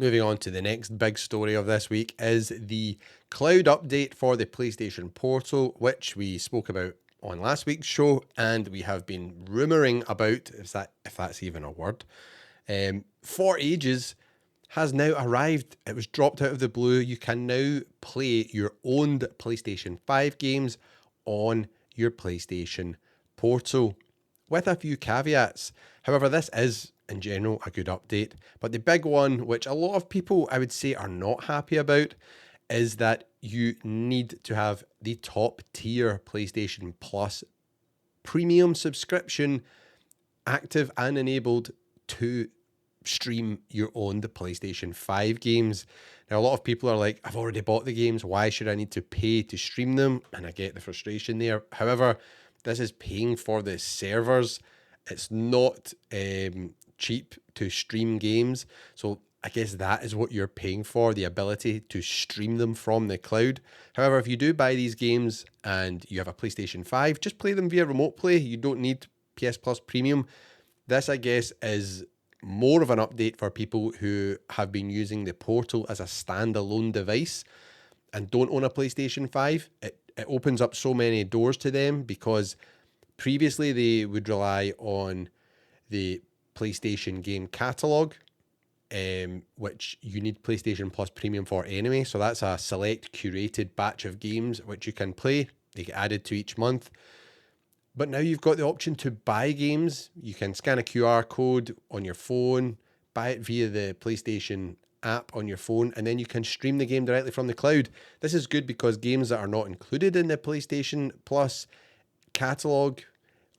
Moving on to the next big story of this week is the cloud update for the PlayStation Portal, which we spoke about on last week's show, and we have been rumouring about, if that's even a word, for ages, has now arrived. It was dropped out of the blue. You can now play your owned PlayStation 5 games on your PlayStation Portal, with a few caveats. However, this is in general a good update, but the big one, which a lot of people I would say are not happy about, is that you need to have the top tier PlayStation Plus premium subscription active and enabled to stream your own PlayStation 5 games. Now, a lot of people are like, I've already bought the games. Why should I need to pay to stream them? And I get the frustration there. However, this is paying for the servers. It's not cheap to stream games. So I guess that is what you're paying for, the ability to stream them from the cloud. However, if you do buy these games and you have a PlayStation 5, just play them via remote play. You don't need PS Plus Premium. This, I guess, is more of an update for people who have been using the Portal as a standalone device and don't own a PlayStation 5. It opens up so many doors to them, because previously they would rely on the PlayStation game catalog, which you need PlayStation Plus Premium for anyway. So that's a select curated batch of games which you can play. They get added to each month. But now you've got the option to buy games. You can scan a QR code on your phone, buy it via the PlayStation app on your phone, and then you can stream the game directly from the cloud. This is good because games that are not included in the PlayStation Plus catalog,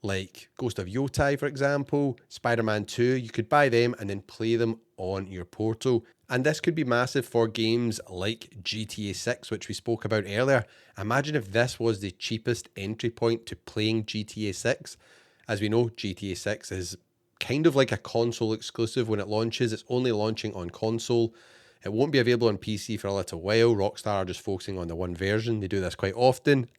like Ghost of Yotai, for example, Spider-Man 2, you could buy them and then play them on your Portal. And this could be massive for games like GTA 6, which we spoke about earlier. Imagine if this was the cheapest entry point to playing GTA 6. As we know, GTA 6 is kind of like a console exclusive when it launches. It's only launching on console. It won't be available on PC for a little while. Rockstar are just focusing on the one version. They do this quite often.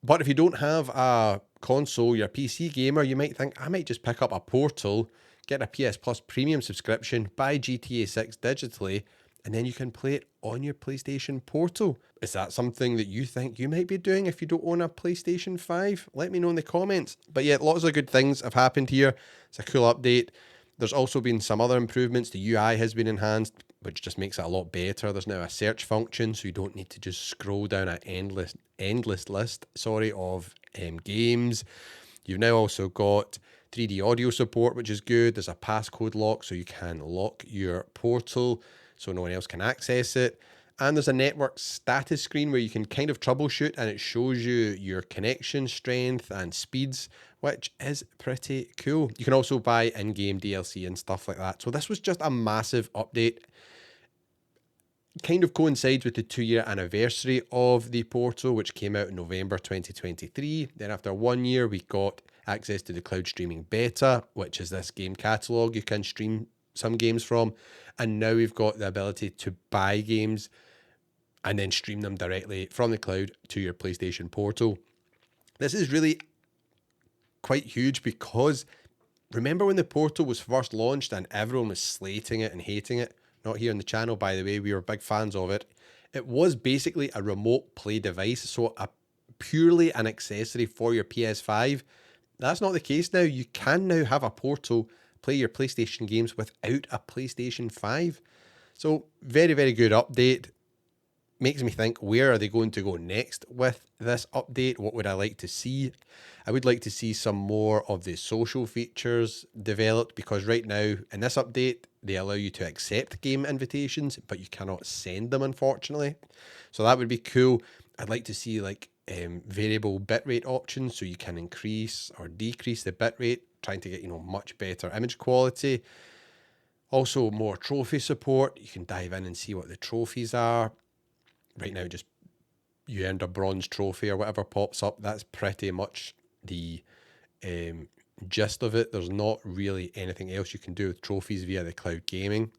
But if you don't have a console, you're a PC gamer, you might think, I might just pick up a Portal, get a PS Plus Premium subscription, buy GTA 6 digitally, and then you can play it on your PlayStation Portal. Is that something that you think you might be doing if you don't own a PlayStation 5? Let me know in the comments. But yeah, lots of good things have happened here. It's a cool update. There's also been some other improvements. The UI has been enhanced, which just makes it a lot better. There's now a search function, so you don't need to just scroll down an endless list, of games. You've now also got 3D audio support, which is good. There's a passcode lock, so you can lock your Portal so no one else can access it. And there's a network status screen where you can kind of troubleshoot, and it shows you your connection strength and speeds, which is pretty cool. You can also buy in-game DLC and stuff like that. So this was just a massive update. Kind of coincides with the 2-year anniversary of the Portal, which came out in November 2023. Then after 1 year, we got access to the cloud streaming beta, which is this game catalog you can stream some games from. And now we've got the ability to buy games and then stream them directly from the cloud to your PlayStation Portal. This is really quite huge because remember when the Portal was first launched and everyone was slating it and hating it? Not here on the channel, by the way, we were big fans of it. It was basically a remote play device, so purely an accessory for your PS5. That's not the case now. You can now have a Portal, play your PlayStation games without a PlayStation 5. So very, very good update. Makes me think, where are they going to go next with this update? What would I like to see? I would like to see some more of the social features developed, because right now in this update, they allow you to accept game invitations, but you cannot send them, unfortunately. So that would be cool. I'd like to see like variable bitrate options, so you can increase or decrease the bitrate, trying to get, much better image quality. Also more trophy support. You can dive in and see what the trophies are. Right now, just you earned a bronze trophy or whatever pops up. That's pretty much the gist of it. There's not really anything else you can do with trophies via the cloud gaming.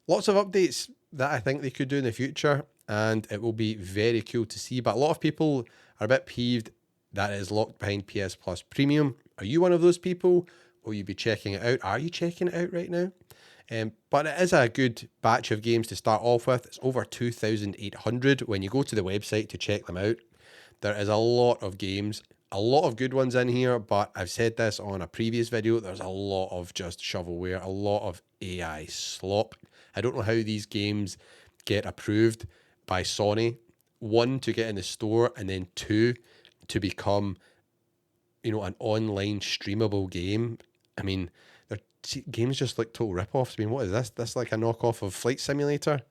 Lots of updates that I think they could do in the future, and it will be very cool to see. But a lot of people are a bit peeved that it is locked behind PS Plus Premium. Are you one of those people? Will you be checking it out? Are you checking it out right now? But it is a good batch of games to start off with. It's over 2,800 when you go to the website to check them out. There is a lot of games, a lot of good ones in here, but I've said this on a previous video, there's a lot of just shovelware, a lot of AI slop. I don't know how these games get approved by Sony. One, to get in the store, and then two, to become, an online streamable game. I mean, their games just like total rip-offs. I mean, what is this? This like a knockoff of Flight Simulator?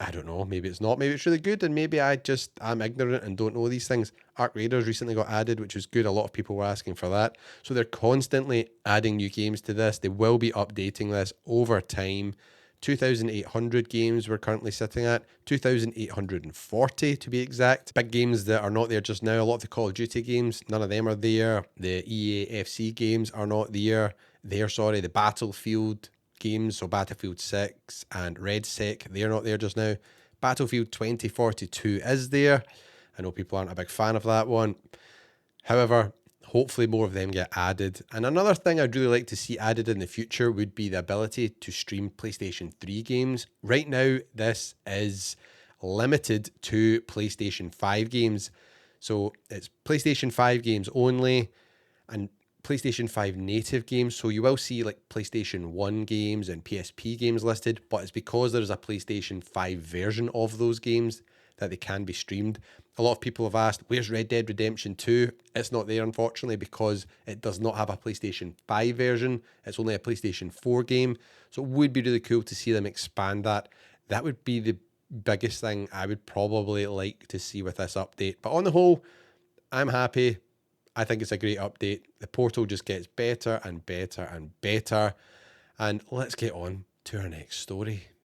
I don't know. Maybe it's not. Maybe it's really good, and maybe I'm ignorant and don't know these things. Arc Raiders recently got added, which was good. A lot of people were asking for that. So they're constantly adding new games to this. They will be updating this over time. 2,800 games we're currently sitting at, 2,840 to be exact. Big games that are not there just now. A lot of the Call of Duty games, none of them are there. The EAFC games are not there. The Battlefield games, so Battlefield 6 and Red Sec, they're not there just now. Battlefield 2042 is there. I know people aren't a big fan of that one. However, hopefully more of them get added. And another thing I'd really like to see added in the future would be the ability to stream PlayStation 3 games. Right now, this is limited to PlayStation 5 games. So it's PlayStation 5 games only, and PlayStation 5 native games. So you will see like PlayStation 1 games and PSP games listed, but it's because there's a PlayStation 5 version of those games that they can be streamed. A lot of people have asked, where's Red Dead Redemption 2? It's not there, unfortunately, because it does not have a PlayStation 5 version. It's only a PlayStation 4 game. So it would be really cool to see them expand that. That would be the biggest thing I would probably like to see with this update. But on the whole, I'm happy. I think it's a great update. The portal just gets better and better and better. And let's get on to our next story.